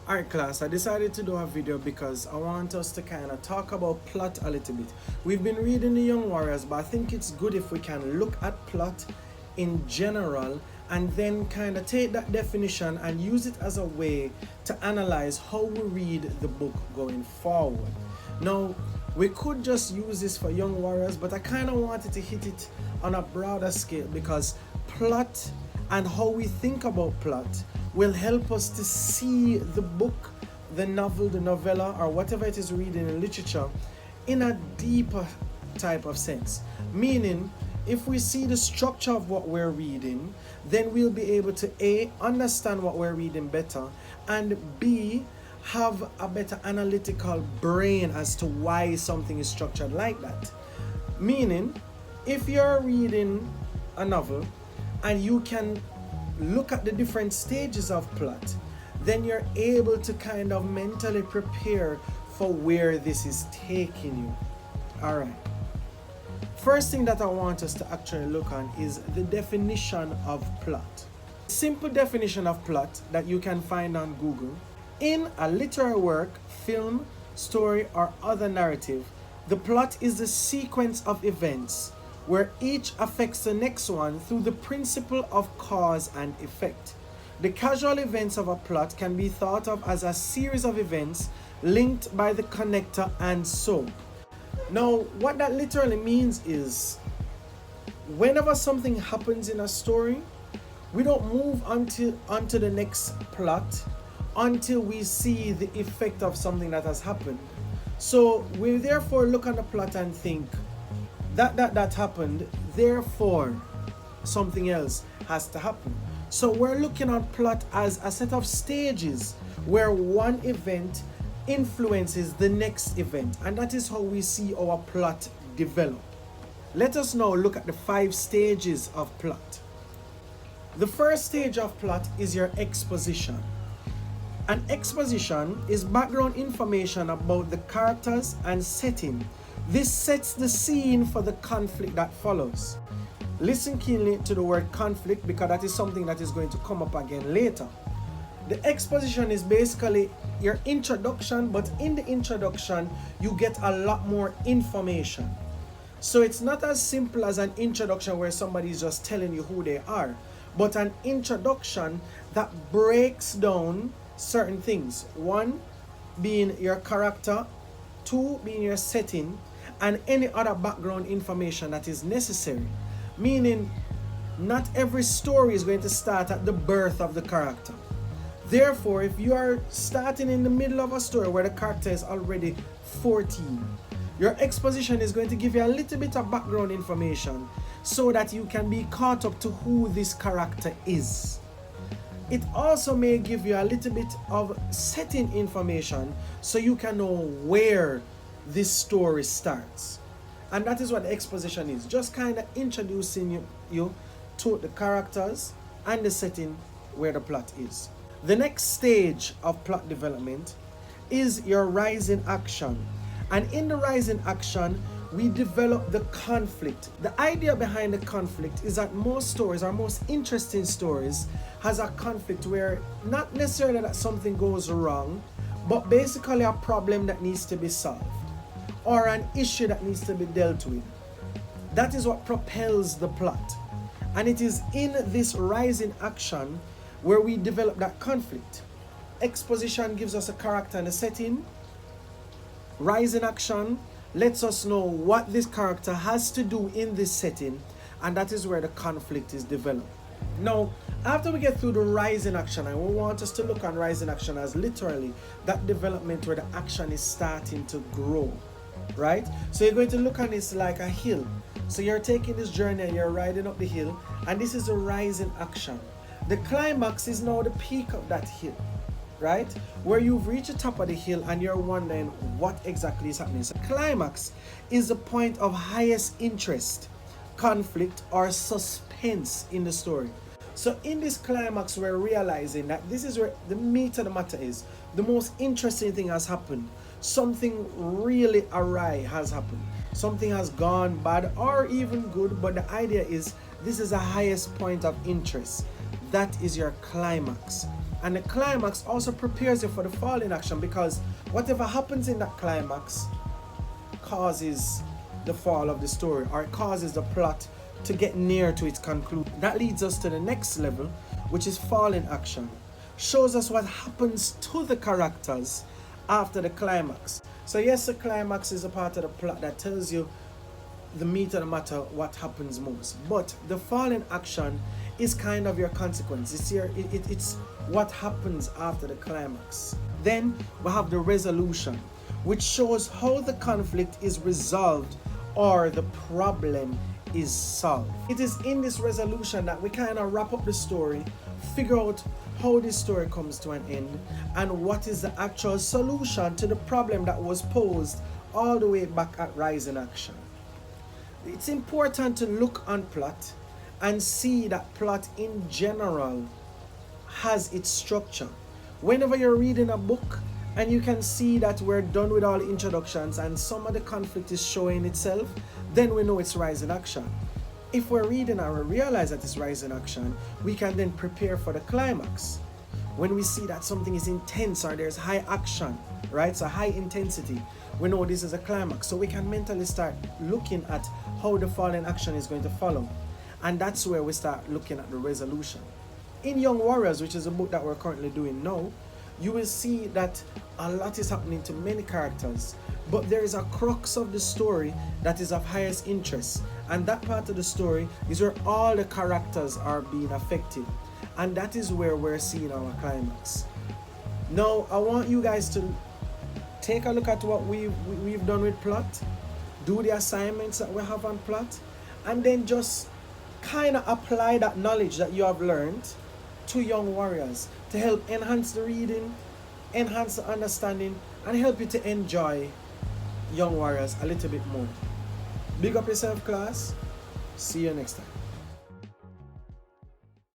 Alright class, I decided to do a video because I want us to kind of talk about plot a little bit. We've been reading The Young Warriors, but I think it's good if we can look at plot in general and then kind of take that definition and use it as a way to analyze how we read the book going forward. Now, we could just use this for Young Warriors, but I kind of wanted to hit it on a broader scale because plot and how we think about plot will help us to see the book, the novel, the novella, or whatever it is reading in literature in a deeper type of sense. Meaning, if we see the structure of what we're reading, then we'll be able to A, understand what we're reading better, and B, have a better analytical brain as to why something is structured like that. Meaning, if you're reading a novel and you can look at the different stages of plot, then you're able to kind of mentally prepare for where this is taking you. All right. First thing that I want us to actually look on is the definition of plot. Simple definition of plot that you can find on Google. In a literary work, film, story, or other narrative, the plot is the sequence of events where each affects the next one through the principle of cause and effect. The causal events of a plot can be thought of as a series of events linked by the connector and so. Now, what that literally means is, whenever something happens in a story, we don't move onto the next plot until we see the effect of something that has happened. So we therefore look at the plot and think, that happened, therefore something else has to happen. So we're looking at plot as a set of stages where one event influences the next event, and that is how we see our plot develop. Let us now look at the 5 stages of plot. The first stage of plot is your exposition. An exposition is background information about the characters and setting. This sets the scene for the conflict that follows. Listen keenly to the word conflict because that is something that is going to come up again later. The exposition is basically your introduction, but in the introduction, you get a lot more information. So it's not as simple as an introduction where somebody is just telling you who they are, but an introduction that breaks down certain things. 1 being your character, 2 being your setting, and any other background information that is necessary. Meaning, not every story is going to start at the birth of the character. Therefore, if you are starting in the middle of a story where the character is already 14, your exposition is going to give you a little bit of background information so that you can be caught up to who this character is. It also may give you a little bit of setting information so you can know where this story starts. And that is what exposition is, just kind of introducing you to the characters and the setting where the plot is. The next stage of plot development is your rising action. And in the rising action, we develop the conflict. The idea behind the conflict is that most stories, or most interesting stories, has a conflict where not necessarily that something goes wrong, but basically a problem that needs to be solved or an issue that needs to be dealt with. That is what propels the plot. And it is in this rising action where we develop that conflict. Exposition gives us a character and a setting. Rising action lets us know what this character has to do in this setting, and that is where the conflict is developed. Now, after we get through the rising action, I want us to look on rising action as literally that development where the action is starting to grow, right? So you're going to look on this like a hill. So you're taking this journey and you're riding up the hill, and this is a rising action. The climax is now the peak of that hill, right? Where you've reached the top of the hill and you're wondering what exactly is happening. So climax is the point of highest interest, conflict, or suspense in the story. So in this climax, we're realizing that this is where the meat of the matter is. The most interesting thing has happened. Something really awry has happened. Something has gone bad or even good, but the idea is this is the highest point of interest. That is your climax. And the climax also prepares you for the fall in action, because whatever happens in that climax causes the fall of the story, or it causes the plot to get near to its conclusion. That leads us to the next level, which is fall in action. Shows us what happens to the characters after the climax. So yes, the climax is a part of the plot that tells you the meat of the matter, what happens most. But the fall in action is kind of your consequence. It's what happens after the climax. Then we have the resolution, which shows how the conflict is resolved or the problem is solved. It is in this resolution that we kind of wrap up the story, figure out how this story comes to an end, and what is the actual solution to the problem that was posed all the way back at Rise in Action. It's important to look on plot and see that plot in general has its structure. Whenever you're reading a book and you can see that we're done with all the introductions and some of the conflict is showing itself, then we know it's Rise in Action. If we're reading and we realize that it's Rise in Action, we can then prepare for the climax. When we see that something is intense or there's high action, right? So high intensity, we know this is a climax. So we can mentally start looking at how the fall in action is going to follow. And that's where we start looking at the resolution. In Young Warriors, which is a book that we're currently doing now, you will see that a lot is happening to many characters, but there is a crux of the story that is of highest interest, and that part of the story is where all the characters are being affected, and that is where we're seeing our climax. Now I want you guys to take a look at what we've done with plot, do the assignments that we have on plot, and then just kind of apply that knowledge that you have learned to Young Warriors to help enhance the reading, enhance the understanding, and help you to enjoy Young Warriors a little bit more. Big up yourself, class. See you next time.